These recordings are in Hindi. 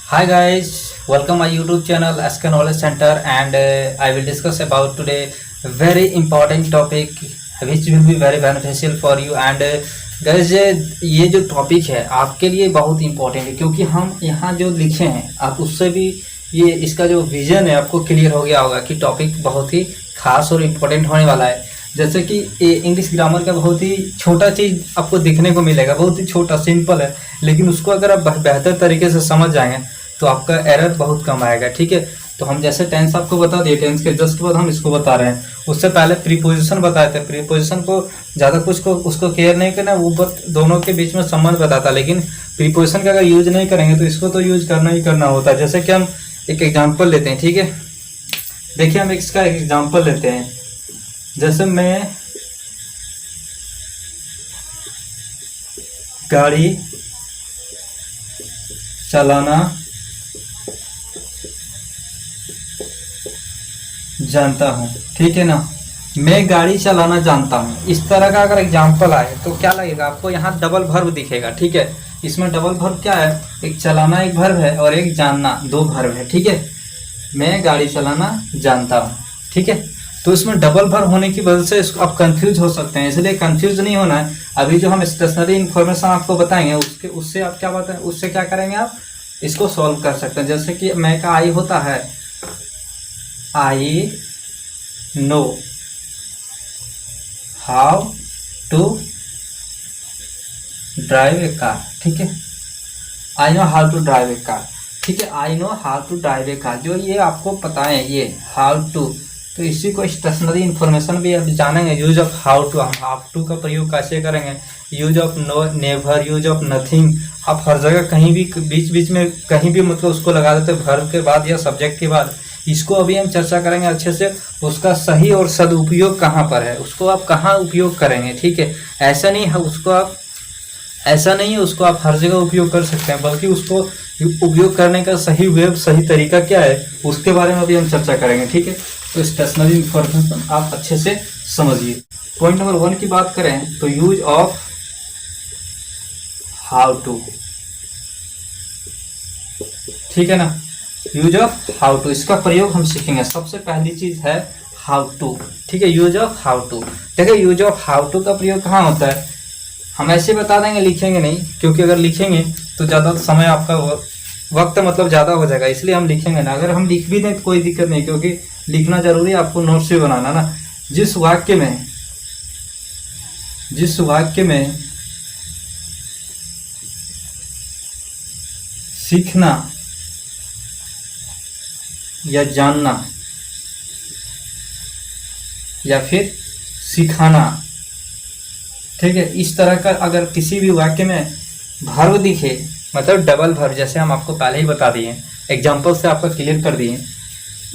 Hi guys, welcome my YouTube channel SK Knowledge Center and I will discuss about today a very important topic which will be very beneficial for you and guys ये जो टॉपिक है आपके लिए बहुत इम्पोर्टेंट है क्योंकि हम यहाँ जो लिखे हैं आप उससे भी ये इसका जो विजन है आपको क्लियर हो गया होगा कि टॉपिक बहुत ही खास और इम्पोर्टेंट होने वाला है। जैसे कि इंग्लिश ग्रामर का बहुत ही छोटा चीज़ आपको दिखने को मिलेगा, बहुत ही छोटा सिंपल है, लेकिन उसको अगर आप बेहतर तरीके से समझ जाएंगे तो आपका एरर बहुत कम आएगा। ठीक है, तो हम जैसे टेंस आपको बता दिए, टेंस के जस्ट बाद हम इसको बता रहे हैं। उससे पहले प्रीपोजिशन बताए थे, प्रीपोजिशन को ज़्यादा कुछ को उसको केयर नहीं करना, वो दोनों के बीच में संबंध बताता, लेकिन प्रीपोजिशन का अगर यूज नहीं करेंगे तो इसको तो यूज करना ही करना होता है। जैसे कि हम एक एग्जाम्पल लेते हैं। ठीक है, देखिए हम इसका एक एग्जाम्पल लेते हैं। जैसे मैं गाड़ी चलाना जानता हूँ। ठीक है ना, मैं गाड़ी चलाना जानता हूँ, इस तरह का अगर एग्जाम्पल आए तो क्या लगेगा आपको, यहाँ डबल वर्ब दिखेगा। ठीक है, इसमें डबल वर्ब क्या है, एक चलाना एक वर्ब है और एक जानना दो वर्ब है। ठीक है, मैं गाड़ी चलाना जानता हूँ। ठीक है, तो इसमें डबल वर्ब होने की वजह से इसको आप कंफ्यूज हो सकते हैं, इसलिए कंफ्यूज नहीं होना है। अभी जो हम स्टेशनरी इन्फॉर्मेशन आपको बताएंगे उससे आप क्या बताएं, उससे क्या करेंगे, आप इसको सॉल्व कर सकते हैं। जैसे कि मैं का आई होता है I know how to drive a car. ठीक है, I know how to drive a car. ठीक है, I know how to drive a car, जो ये आपको पता है ये हाउ टू, तो इसी को स्टेशनरी इन्फॉर्मेशन भी आप जानेंगे। यूज ऑफ हाउ टू, हम हाउ टू का प्रयोग कैसे करेंगे, use of no, never, use of nothing, आप हर जगह कहीं भी बीच बीच में कहीं भी मतलब उसको लगा देते वर्ब के बाद या सब्जेक्ट के बाद। इसको अभी हम चर्चा करेंगे अच्छे से, उसका सही और सदुपयोग कहाँ पर है, उसको आप कहाँ उपयोग करेंगे। ठीक है, ऐसा नहीं है उसको आप हर जगह उपयोग कर सकते हैं, बल्कि उसको उपयोग करने का सही वे, सही तरीका क्या है, उसके बारे में अभी हम चर्चा करेंगे। ठीक है, तो स्टेशनरी इंफॉर्मेशन आप अच्छे से समझिए। पॉइंट नंबर 1 की बात करें तो यूज ऑफ हाउ टू। ठीक है ना, यूज ऑफ हाउ टू, इसका प्रयोग हम सीखेंगे। सबसे पहली चीज है हाउ टू। ठीक है, यूज ऑफ हाउ टू। देखिए यूज ऑफ हाउ टू का प्रयोग कहाँ होता है, हम ऐसे बता देंगे, लिखेंगे नहीं, क्योंकि अगर लिखेंगे तो ज़्यादा समय आपका वक्त मतलब ज़्यादा हो जाएगा, इसलिए हम लिखेंगे ना। अगर हम लिख भी दें तो कोई दिक्कत नहीं, क्योंकि लिखना जरूरी है, आपको नोट्स भी बनाना ना। जिस वाक्य में सीखना या जानना या फिर सिखाना, ठीक है, इस तरह का अगर किसी भी वाक्य में वर्ब दिखे, मतलब डबल वर्ब, जैसे हम आपको पहले ही बता दिए, एग्जाम्पल से आपको क्लियर कर दिए,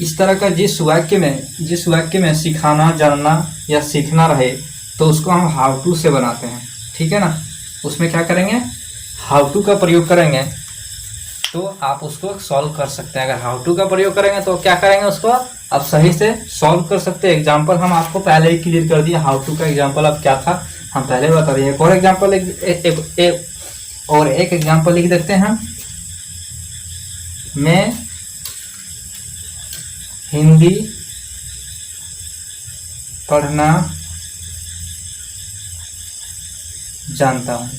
इस तरह का जिस वाक्य में सिखाना, जानना या सीखना रहे तो उसको हम हाउ टू से बनाते हैं। ठीक है ना, उसमें क्या करेंगे, हाउ टू का प्रयोग करेंगे तो आप उसको सॉल्व कर सकते हैं। अगर हाउ टू का प्रयोग करेंगे तो क्या करेंगे, उसको आप सही से सॉल्व कर सकते हैं। एग्जाम्पल हम आपको पहले ही क्लियर कर दिए, हाउ टू का एग्जाम्पल अब क्या था हम पहले बता दिए। एक और एग्जाम्पल एक एग्जाम्पल लिख देते हैं हम, मैं हिंदी पढ़ना जानता हूँ।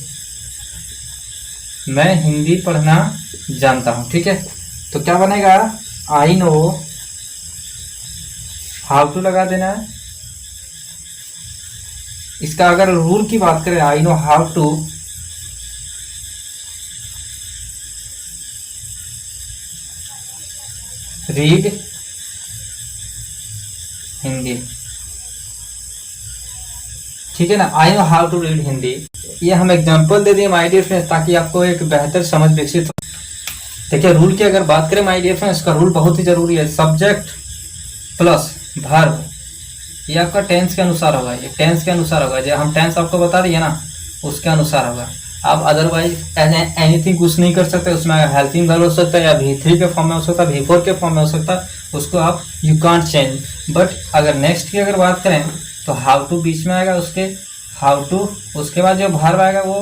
मैं हिंदी पढ़ना जानता हूँ। ठीक है, तो क्या बनेगा, आई नो हाउ टू लगा देना है। इसका अगर रूल की बात करें, I know how to read Hindi. ठीक है ना, I know how to read Hindi, ये हम एग्जांपल दे दिए माय डियर फ्रेंड्स, ताकि आपको एक बेहतर समझ विकसित हो। देखिए रूल की अगर बात करें माय डियर फ्रेंड्स, का रूल बहुत ही जरूरी है। सब्जेक्ट प्लस वर्ब, ये आपका टेंस के अनुसार होगा, ये टेंस के अनुसार होगा, जो हम टेंस आपको बता दिए ना उसके अनुसार होगा। आप अदरवाइज एनीथिंग कुछ नहीं कर सकते, उसमें हेल्पिंग वर्ब हो सकता है, या V3 के फॉर्म में हो सकता है, V4 के फॉर्म में हो सकता है, उसको आप यू कांट चेंज। बट अगर नेक्स्ट की अगर बात करें तो हाउ टू बीच में आएगा, उसके हाउ टू, उसके बाद जो वर्ब आएगा वो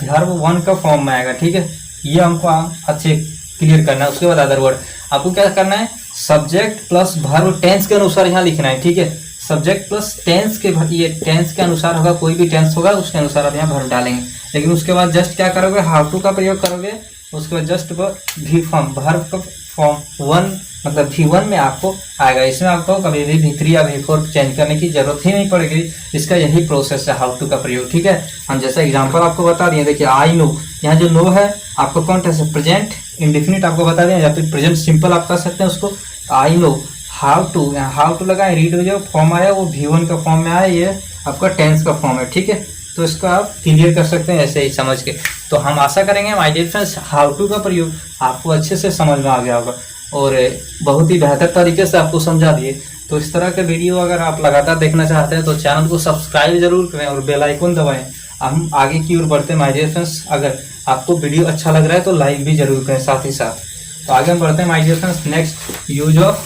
वर्ब 1 का फॉर्म में आएगा। ठीक है, ये हमको अच्छे क्लियर करना है। उसके बाद अदर वर्ड आपको क्या करना है, सब्जेक्ट प्लस वर्ब टेंस के अनुसार यहाँ लिखना है, ठीक है। सब्जेक्ट प्लस टेंस के, ये टेंस के अनुसार होगा, कोई भी टेंस होगा उसके अनुसार आप यहाँ वर्ब डालेंगे। लेकिन उसके बाद जस्ट क्या करोगे, हाउ टू का प्रयोग करोगे। उसके बाद जस्ट वी फॉर्म, वर्ब का फॉर्म वन मतलब V1 में आपको आएगा। इसमें आपको कभी भी V3 या V4 चेंज करने की जरूरत ही नहीं पड़ेगी। इसका यही प्रोसेस है हाउ टू का प्रयोग, ठीक है। हम जैसा एग्जांपल आपको बता दिए, देखिए आई नो, यहाँ जो नो है आपको कौन सा प्रेजेंट इंडेफिनिट आपको बता दें, या फिर प्रेजेंट सिंपल आप कर सकते हैं उसको। आई नो हाउ टू, यहाँ हाउ टू लगा है, रीड जो फॉर्म आया वो V1 का फॉर्म में आया, ये आपका टेंस का फॉर्म है, ठीक है। तो इसको आप क्लियर कर सकते हैं ऐसे ही समझ के। तो हम आशा करेंगे my dear friends how to का प्रयोग आपको अच्छे से समझ में आ गया होगा और बहुत ही बेहतर तरीके से आपको समझा दिए। तो इस तरह के वीडियो अगर आप लगातार देखना चाहते हैं तो चैनल को सब्सक्राइब जरूर करें और बेल आइकन दबाएं। हम आगे की ओर बढ़ते हैं माय डियर फ्रेंड्स। अगर आपको वीडियो अच्छा लग रहा है तो लाइक भी जरूर करें साथ ही साथ। तो आगे हम बढ़ते हैं my dear friends. Next use of,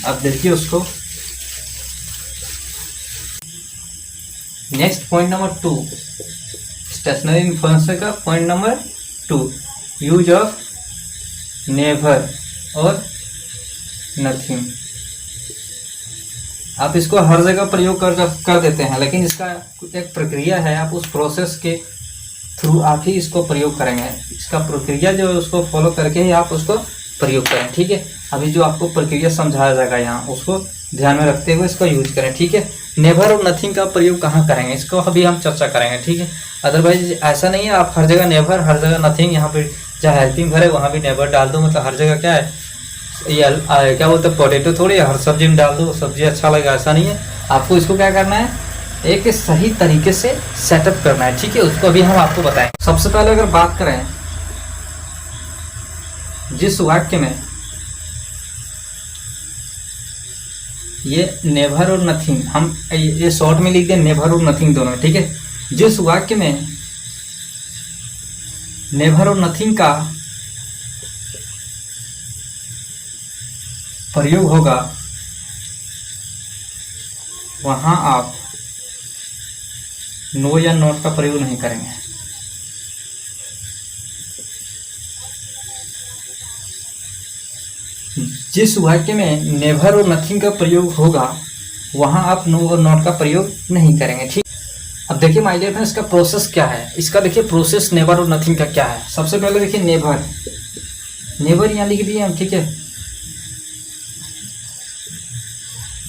आप देखिए उसको, next point number 2, stationery influencer का point number 2, use of never और नथिंग। आप इसको हर जगह प्रयोग कर देते हैं, लेकिन इसका एक प्रक्रिया है, आप उस प्रोसेस के थ्रू आप ही इसको प्रयोग करेंगे। इसका प्रक्रिया जो है उसको फॉलो करके ही आप उसको प्रयोग करें, ठीक है। अभी जो आपको प्रक्रिया समझाया जाएगा यहाँ, उसको ध्यान में रखते हुए इसको यूज करें, ठीक है। नेवर और नथिंग का प्रयोग कहाँ करेंगे इसको अभी हम चर्चा करेंगे, ठीक है। अदरवाइज ऐसा नहीं है आप हर जगह नेवर, हर जगह नथिंग, यहाँ पे जहाँ हेल्पिंग भर है वहाँ भी नेवर डाल दो, मतलब हर जगह क्या है, ये क्या बोलते हैं पोटैटो थोड़ी हर सब्जी में डाल दो, सब्जी अच्छा लगेगा, ऐसा नहीं है। आपको इसको क्या करना है, एक सही तरीके से सेटअप करना है, ठीक है। उसको अभी हम आपको बताएं। सबसे पहले अगर बात करें जिस वाक्य में ये नेवर और नथिंग, हम ये शॉर्ट में लिख दें नेवर और नथिंग दोनों, ठीक है। जिस वाक्य में नेवर और नथिंग का प्रयोग होगा वहां आप नो या नॉट का प्रयोग नहीं करेंगे। जिस वाक्य में नेवर और नथिंग का प्रयोग होगा वहां आप नो और नॉट का प्रयोग नहीं करेंगे, ठीक। अब देखिए माय डियर फ्रेंड्स इसका प्रोसेस क्या है, इसका देखिए प्रोसेस नेवर और नथिंग का क्या है। सबसे पहले देखिए नेवर, नेवर यहाँ लिख दिए हम, ठीक है।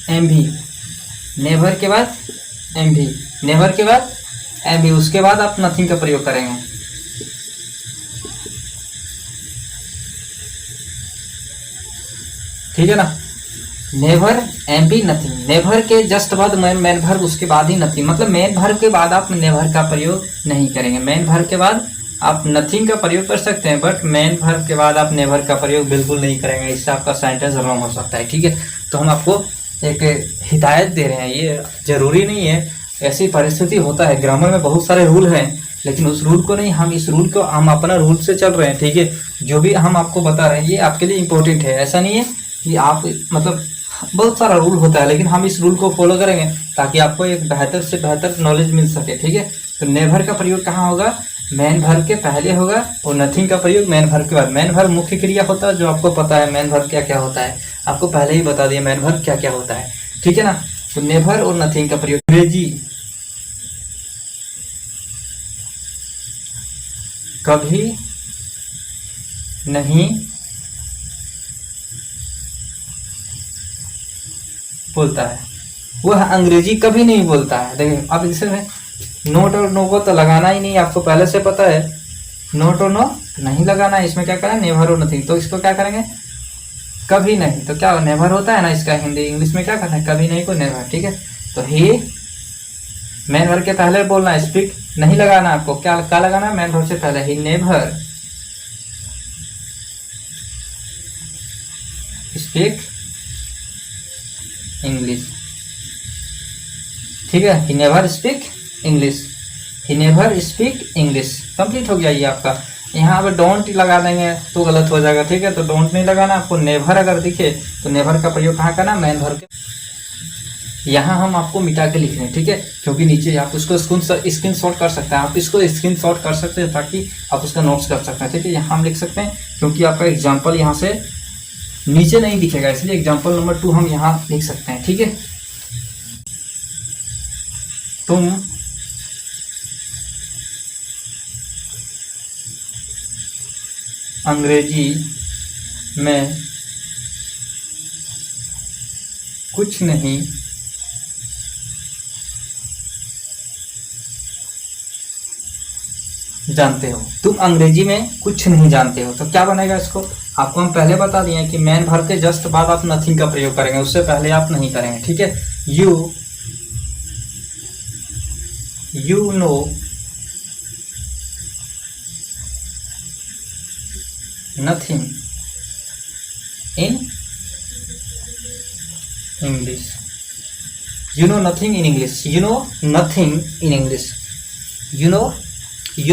एम भी, नेवर के बाद एम भी, नेवर के बाद एम भी, उसके बाद आप नथिंग का प्रयोग करेंगे। ठीक है ना, नेवर एम बी नथिंग, नेवर के जस्ट बाद मेन वर्ब, उसके बाद ही नथिंग, मतलब मेन वर्ब के बाद आप नेवर का प्रयोग नहीं करेंगे। मेन वर्ब के बाद आप नथिंग का प्रयोग कर सकते हैं, बट मेन वर्ब के बाद आप नेवर का प्रयोग बिल्कुल नहीं करेंगे, इससे आपका सेंटेंस रॉन्ग हो सकता है, ठीक है। तो हम आपको एक हिदायत दे रहे हैं, ये जरूरी नहीं है, ऐसी परिस्थिति होता है, ग्रामर में बहुत सारे रूल हैं, लेकिन उस रूल को नहीं, हम इस रूल को, हम अपना रूल से चल रहे हैं, ठीक है। जो भी हम आपको बता रहे हैं ये आपके लिए इम्पोर्टेंट है, ऐसा नहीं है कि आप मतलब बहुत सारा रूल होता है, लेकिन हम इस रूल को फॉलो करेंगे ताकि आपको एक बेहतर से बेहतर नॉलेज मिल सके, ठीक है। तो नेवर का प्रयोग कहाँ होगा, मेन वर्ब के पहले होगा, और नथिंग का प्रयोग मेन वर्ब के बाद। मेन वर्ब मुख्य क्रिया होता है, जो आपको पता है मेन वर्ब क्या क्या होता है, आपको पहले ही बता दिया मेन वर्ब क्या क्या होता है, ठीक है ना। तो नेवर और नथिंग का प्रयोग, अंग्रेजी कभी नहीं बोलता है, वह अंग्रेजी कभी नहीं बोलता है। देखिए अब इसमें नोट और नो को तो लगाना ही नहीं, आपको पहले से पता है, नोट और नो नहीं लगाना है, इसमें क्या करें नेवर और नथिंग, तो इसको क्या करेंगे कभी नहीं, तो क्या नेवर होता है ना इसका हिंदी इंग्लिश में क्या करना है, कभी नहीं को नेवर, ठीक है। तो ही मेन वर्ब के पहले बोलना है, स्पीक नहीं लगाना, आपको क्या लगाना है मेन वर्ब से पहले, ही नेवर स्पीक इंग्लिश, ठीक है। He never speak English, he never speak English, complete हो गया ये आपका। यहाँ पे डोंट लगा देंगे तो गलत हो जाएगा, ठीक है। तो डोंट नहीं लगाना आपको, नेवर अगर दिखे तो नेवर का प्रयोग कहाँ करना, मेन वर्ब के यहाँ हम आपको मिटा के लिख रहे हैं, ठीक है, क्योंकि नीचे आप उसको स्क्रीन शॉट कर सकते हैं, आप इसको स्क्रीन शॉट कर सकते हैं ताकि आप उसका नोट्स कर सकते हैं, ठीक है। यहाँ हम लिख सकते हैं क्योंकि आपका एग्जाम्पल यहाँ से नीचे नहीं दिखेगा, इसलिए एग्जाम्पल नंबर 2 हम यहाँ लिख सकते हैं, ठीक है। तुम अंग्रेजी में कुछ नहीं जानते हो, तुम अंग्रेजी में कुछ नहीं जानते हो, तो क्या बनेगा इसको, आपको हम पहले बता दिए कि मैन वर्ब के जस्ट बाद आप नथिंग का प्रयोग करेंगे, उससे पहले आप नहीं करेंगे, ठीक है। You know nothing in English, you know nothing in English, you know nothing in English, you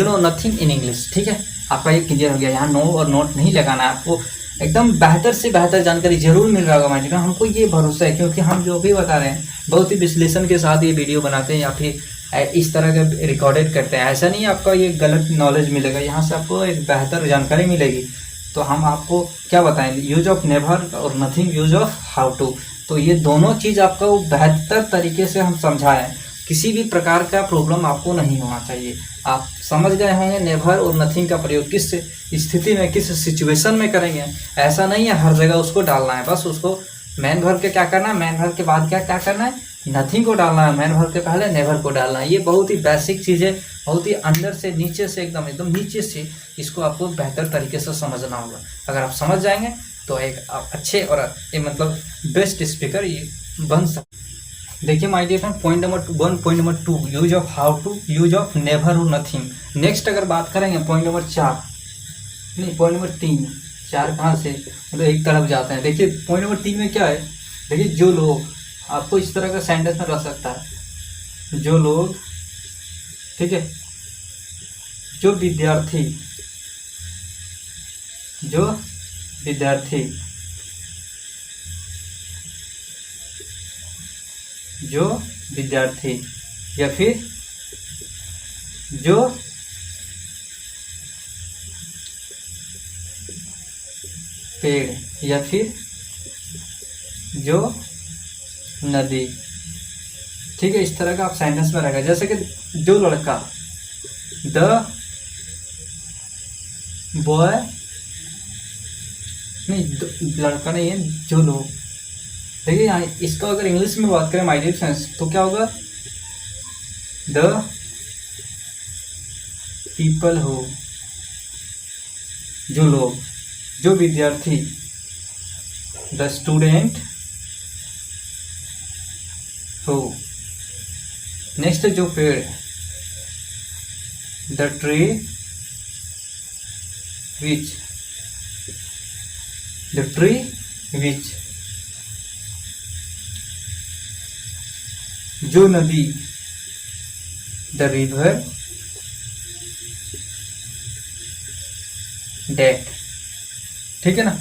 know nothing in English, ठीक है। आपका ये क्लियर हो गया, यहाँ नो और नोट नहीं लगाना है आपको, एकदम बेहतर से बेहतर जानकारी जरूर मिल रहा होगा माइंड में, हमको ये भरोसा है, क्योंकि हम जो भी बता रहे हैं बहुत ही विश्लेषण के साथ ये वीडियो बनाते हैं या फिर इस तरह का रिकॉर्डेड करते हैं, ऐसा नहीं आपका ये गलत नॉलेज मिलेगा, यहाँ से आपको एक बेहतर जानकारी मिलेगी। तो हम आपको क्या बताएंगे, यूज ऑफ नेवर और nothing, use of how to, तो ये दोनों चीज़ आपको बेहतर तरीके से हम समझाएं, किसी भी प्रकार का प्रॉब्लम आपको नहीं होना चाहिए। आप समझ गए होंगे नेवर और नथिंग का प्रयोग किस स्थिति में, किस सिचुएशन में करेंगे, ऐसा नहीं है हर जगह उसको डालना है, बस उसको मैन वर्ब के क्या करना है, मैन वर्ब के बाद क्या करना है, नथिंग को डालना है, मैन वर्ब के पहले नेवर को डालना है। ये बहुत ही बेसिक चीज़ है, बहुत ही अंदर से नीचे से एकदम नीचे से इसको आपको बेहतर तरीके से समझना होगा। अगर आप समझ जाएंगे तो एक आप अच्छे और मतलब बेस्ट स्पीकर ये बन सकते। देखिए my dear friend, point number 1, point number 2 use of how to, use of never और नथिंग। नेक्स्ट अगर बात करेंगे पॉइंट नंबर 4, नहीं पॉइंट नंबर 3, 4 कहाँ से मतलब एक तरफ जाते हैं। देखिए पॉइंट नंबर 3 में क्या है, देखिए जो लोग, आपको इस तरह का सेंटेंस में रह सकता है, जो लोग, ठीक है, जो विद्यार्थी, जो विद्यार्थी, जो विद्यार्थी, या फिर जो पेड़, या फिर जो नदी, ठीक है, इस तरह का आप सेंटेंस में रहेगा। जैसे कि जो लड़का, द बॉय, नहीं लड़का नहीं है, जो लोग, देखिए यहाँ इसका अगर इंग्लिश में बात करें माय डियर फ्रेंड्स तो क्या होगा, द पीपल हो, जो लोग, जो विद्यार्थी, द स्टूडेंट हो, नेक्स्ट जो पेड़, the tree which, the tree which, जो नदी, द रिवर डेट, ठीक है ना।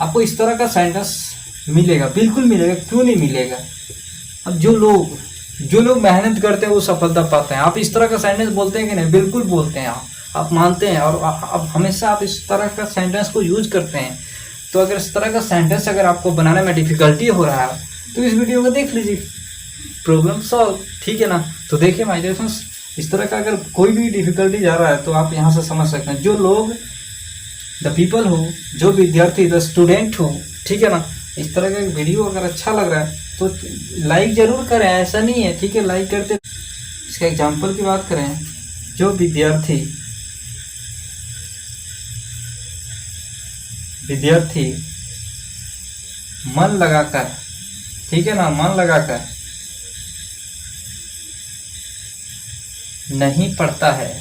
आपको इस तरह का सेंटेंस मिलेगा, बिल्कुल मिलेगा, क्यों नहीं मिलेगा। अब जो लोग मेहनत करते हैं वो सफलता पाते हैं। आप इस तरह का सेंटेंस बोलते हैं कि नहीं, बिल्कुल बोलते हैं, आप मानते हैं, और आप हमेशा आप इस तरह का सेंटेंस को यूज करते हैं। तो अगर इस तरह का सेंटेंस अगर आपको बनाने में डिफिकल्टी हो रहा है तो इस वीडियो को देख लीजिए, प्रॉब्लम सॉल्व, ठीक है ना। तो देखिए माय डियर फ्रेंड्स, इस तरह का अगर कोई भी डिफिकल्टी जा रहा है तो आप यहाँ से समझ सकते हैं, जो लोग, द पीपल हो, जो विद्यार्थी, द स्टूडेंट हो, ठीक है ना। इस तरह का वीडियो अगर अच्छा लग रहा है तो लाइक जरूर करें, ऐसा नहीं है, ठीक है, लाइक करते। इसका एग्जाम्पल की बात करें, जो विद्यार्थी मन लगाकर, ठीक है ना, मन लगाकर नहीं पढ़ता है,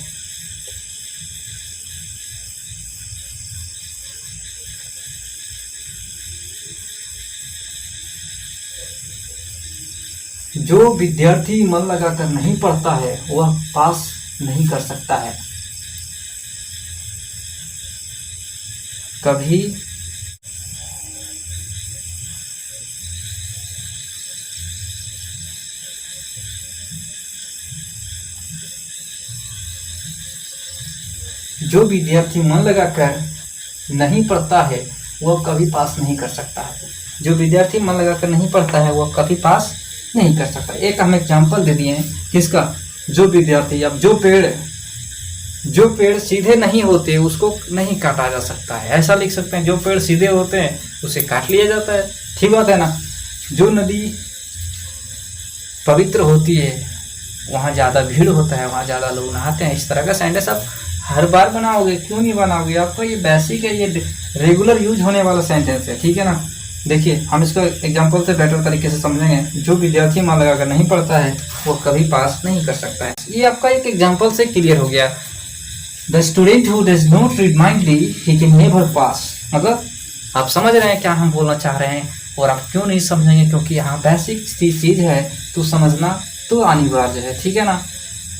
जो विद्यार्थी मन लगाकर नहीं पढ़ता है वह पास नहीं कर सकता है। कभी जो विद्यार्थी मन लगाकर नहीं पढ़ता है वह कभी पास नहीं कर सकता है। जो विद्यार्थी मन लगाकर नहीं पढ़ता है वह कभी पास नहीं कर सकता। एक हम एग्जाम्पल दे दिए हैं किसका, जो विद्यार्थी, अब जो पेड़ सीधे नहीं होते उसको नहीं काटा जा सकता है, ऐसा लिख सकते हैं। जो पेड़ सीधे होते हैं उसे काट लिया जाता है, ठीक बात है ना। जो नदी पवित्र होती है वहाँ ज़्यादा भीड़ होता है, वहाँ ज़्यादा लोग नहाते हैं। इस तरह का सेंटेंस आप हर बार बनाओगे, क्यों नहीं बनाओगे? आपका ये बेसिक है, ये रेगुलर यूज होने वाला सेंटेंस है, ठीक है ना। देखिए हम इसको एग्जाम्पल से बेटर तरीके से समझेंगे। जो विद्यार्थी मन लगाकर नहीं पढ़ता है वो कभी पास नहीं कर सकता है। ये आपका एक एग्जाम्पल से क्लियर हो गया। The student who does not read माइंडली he can never पास। मतलब आप समझ रहे हैं क्या हम बोलना चाह रहे हैं, और आप क्यों नहीं समझेंगे, क्योंकि यहाँ बेसिक चीज़ है तो समझना तो अनिवार्य है, ठीक है ना।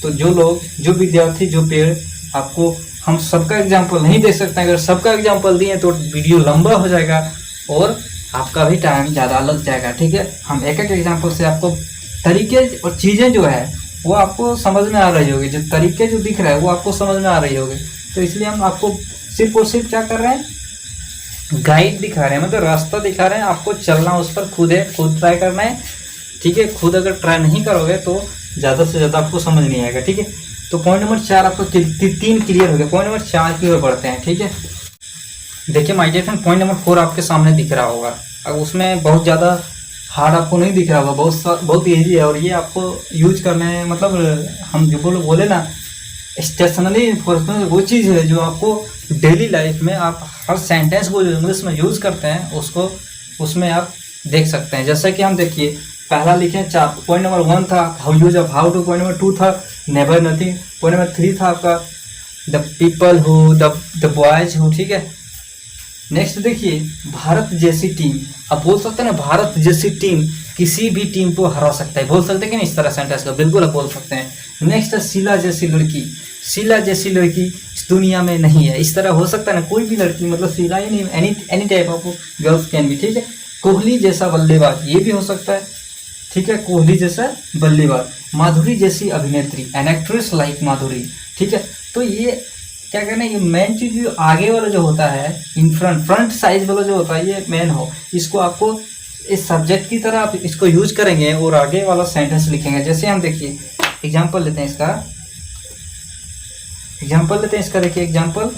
तो जो विद्यार्थी, जो पेड़, आपको हम सबका एग्जाम्पल नहीं दे सकते। अगर सबका एग्जाम्पल दिए तो वीडियो लंबा हो जाएगा और आपका भी टाइम ज़्यादा लग जाएगा, ठीक है। हम एक एक एग्जाम्पल से आपको तरीके और चीज़ें जो है वो आपको समझ में आ रही होगी, जो तरीके जो दिख रहा है वो आपको समझ में आ रही होगी। तो इसलिए हम आपको सिर्फ और सिर्फ क्या कर रहे हैं, गाइड दिखा रहे हैं, मतलब रास्ता दिखा रहे हैं। आपको चलना उस पर खुद ट्राई करना है, ठीक है। खुद अगर ट्राई नहीं करोगे तो ज़्यादा से ज़्यादा आपको समझ नहीं आएगा, ठीक है। तो पॉइंट नंबर 4 आपको 3 क्लियर हो गया। पॉइंट नंबर 4 की ओर बढ़ते हैं, ठीक है। देखिए my dear friend, point number 4 आपके सामने दिख रहा होगा। अब उसमें बहुत ज़्यादा हार्ड आपको नहीं दिख रहा होगा, बहुत ईजी है। और ये आपको यूज करने में, मतलब हम जो बोले ना, स्टेशनरी इन्फॉर्मेशन वो चीज़ है जो आपको डेली लाइफ में आप हर सेंटेंस को जो इंग्लिश में यूज़ करते हैं उसको उसमें आप देख सकते हैं। जैसा कि हम देखिए पहला लिखे पॉइंट नंबर 1 था how use of how to, point number 2 था नेवर नथिंग, पॉइंट नंबर 3 था आपका the people who, the boys who, ठीक है। नेक्स्ट देखिए भारत जैसी टीम। अब बोल सकते हैं ना, भारत जैसी टीम किसी भी टीम को हरा सकता है, बोल सकते हैं कि नहीं इस तरह सेंटेंस का, बिल्कुल आप बोल सकते हैं। नेक्स्ट है शीला जैसी लड़की। शीला जैसी लड़की इस दुनिया में नहीं है, इस तरह हो सकता है ना, कोई भी लड़की, मतलब शीला ही नहीं, any type of girls can भी, ठीक है। कोहली जैसा बल्लेबाज, ये भी हो सकता है, ठीक है, कोहली जैसा बल्लेबाज। माधुरी जैसी अभिनेत्री, एन एक्ट्रेस लाइक माधुरी, ठीक है। तो ये क्या कहना है, ये मेन चीज जो आगे वाला जो होता है, इन फ्रंट साइज वाला जो होता है, ये मेन हो। इसको आपको इस सब्जेक्ट की तरह आप इसको यूज करेंगे और आगे वाला सेंटेंस लिखेंगे। जैसे हम देखिए एग्जाम्पल लेते हैं इसका, देखिए एग्जाम्पल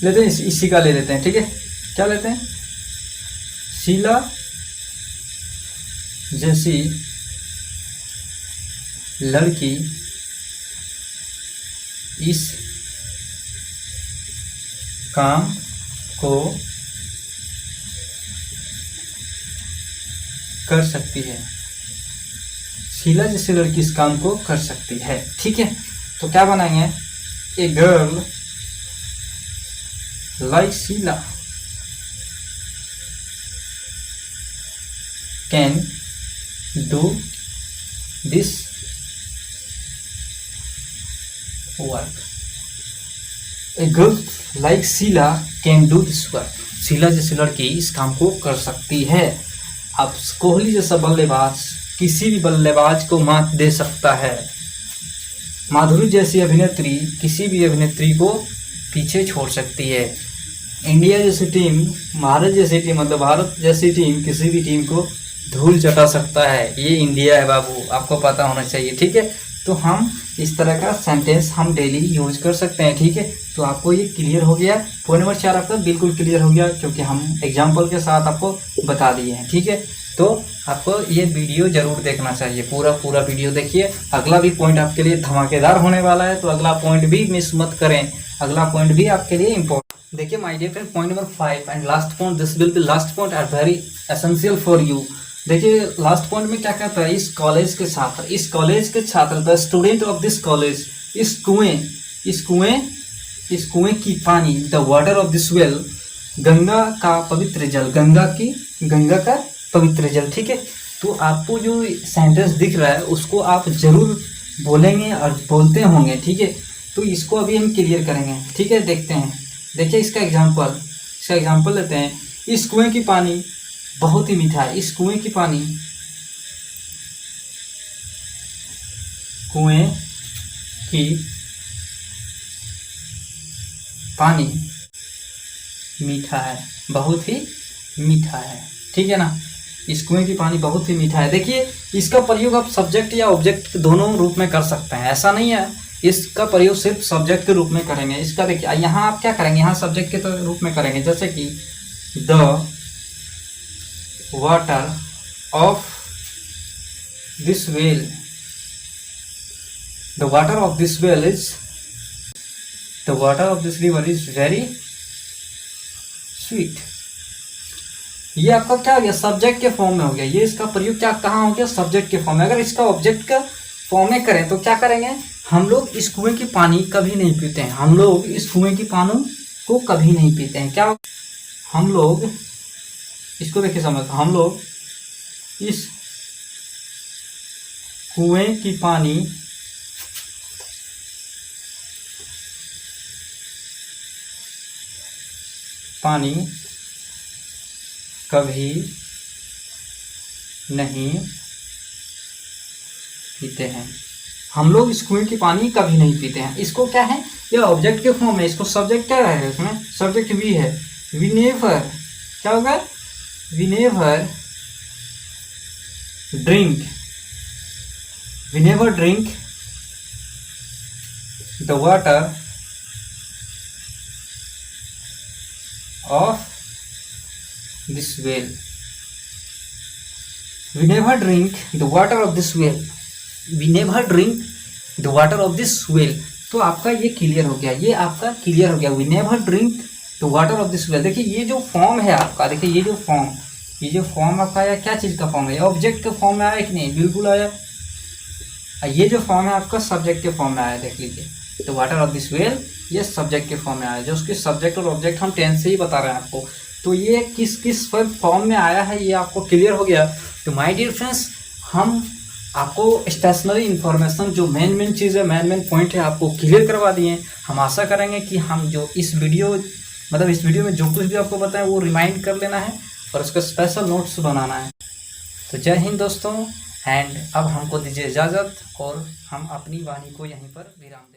लेते हैं, इसी का ले लेते हैं, ठीक है। क्या लेते हैं, शीला जैसी लड़की इस काम को कर सकती है। शीला जैसी लड़की इस काम को कर सकती है, ठीक है। तो क्या बनाएंगे, a girl like Sheila can do this work. A girl like Sheila can do this work. Sheila जैसी लड़की इस काम को कर सकती है। अब कोहली जैसा बल्लेबाज किसी भी बल्लेबाज को मात दे सकता है। माधुरी जैसी अभिनेत्री किसी भी अभिनेत्री को पीछे छोड़ सकती है। इंडिया जैसी टीम, भारत जैसी टीम, मतलब भारत जैसी टीम किसी भी टीम को धूल चटा सकता है। ये इंडिया है बाबू, आपको पता होना चाहिए, ठीक है। तो हम इस तरह का सेंटेंस हम डेली यूज कर सकते हैं, ठीक है। तो आपको ये क्लियर हो गया। पॉइंट नंबर 4 आपका बिल्कुल क्लियर हो गया, क्योंकि हम एग्जाम्पल के साथ आपको बता दिए हैं, ठीक है। तो आपको ये वीडियो जरूर देखना चाहिए, पूरा वीडियो देखिए। अगला भी पॉइंट आपके लिए धमाकेदार होने वाला है, तो अगला पॉइंट भी मिस मत करें, अगला पॉइंट भी आपके लिए इम्पोर्टेंट। देखिए my dear friend, point number 5 and last point, this will be last point are very essential for you. देखिए लास्ट पॉइंट में क्या कहता है, इस कॉलेज के छात्र the student of this college, इस कुएं की पानी, the water of this well, Ganga का पवित्र जल, गंगा का पवित्र जल, ठीक है। तो आपको जो सेंटेंस दिख रहा है उसको आप जरूर बोलेंगे और बोलते होंगे, ठीक है। तो इसको अभी हम क्लियर करेंगे, ठीक है। देखते हैं, देखिए इसका एग्जाम्पल लेते हैं। इस कुएं की पानी बहुत ही मीठा है। इस कुएं की पानी मीठा है, बहुत ही मीठा है, ठीक है ना। इस कुएं की पानी बहुत ही मीठा है। देखिए इसका प्रयोग आप सब्जेक्ट या ऑब्जेक्ट दोनों रूप में कर सकते हैं, ऐसा नहीं है इसका प्रयोग सिर्फ सब्जेक्ट के रूप में करेंगे। इसका देखिए यहाँ आप क्या करेंगे, यहाँ सब्जेक्ट के रूप में करेंगे, जैसे कि the water of this well, the water of this well is, the water of this river is very sweet. ये आपका क्या हो गया, सब्जेक्ट के फॉर्म में हो गया। ये इसका प्रयोग क्या कहाँ हो गया, सब्जेक्ट के फॉर्म में। अगर इसका ऑब्जेक्ट का फॉर्म में करें तो क्या करेंगे, हम लोग इस कुएं की पानी कभी नहीं पीते हैं, हम लोग इस कुएं की पानी को कभी नहीं पीते हैं। क्या हम लोग इसको देखिए समझ, हम लोग इस कुएं की पानी कभी नहीं पीते हैं, हम लोग इस कुएं की पानी कभी नहीं पीते हैं। इसको क्या है, ये ऑब्जेक्ट के फॉर्म में, इसको सब्जेक्ट क्या रहेगा, इसमें सब्जेक्ट वी है। वी नेवर, क्या होगा, we never drink, we never drink the water of this well, we never drink the water of this well, we never drink the water of this well। तो आपका ये क्लियर हो गया, ये आपका क्लियर हो गया, we never drink the water of this well। देखिए ये जो फॉर्म है आपका, देखिए ये जो फॉर्म आपका आया, क्या चीज़ का फॉर्म है, ऑब्जेक्ट के फॉर्म में आया कि नहीं, बिल्कुल आया। ये जो फॉर्म है आपका सब्जेक्ट के फॉर्म में आया, देख लीजिए, तो वाटर ऑफ दिस वेल ये सब्जेक्ट के फॉर्म में आया, जो उसके सब्जेक्ट और ऑब्जेक्ट हम टेंस से ही बता रहे हैं आपको। तो ये किस किस फॉर्म में आया है ये आपको क्लियर हो गया। तो माय डियर फ्रेंड्स, हम आपको स्टेशनरी इन्फॉर्मेशन जो मेन चीज़ है, मेन पॉइंट है, आपको क्लियर करवा दिए। हम आशा करेंगे कि हम जो इस वीडियो में जो कुछ भी आपको बताएं वो रिमाइंड कर लेना है और उसका स्पेशल नोट्स बनाना है। तो जय हिंद दोस्तों, एंड अब हमको दीजिए इजाज़त और हम अपनी वाणी को यहीं पर विराम दें।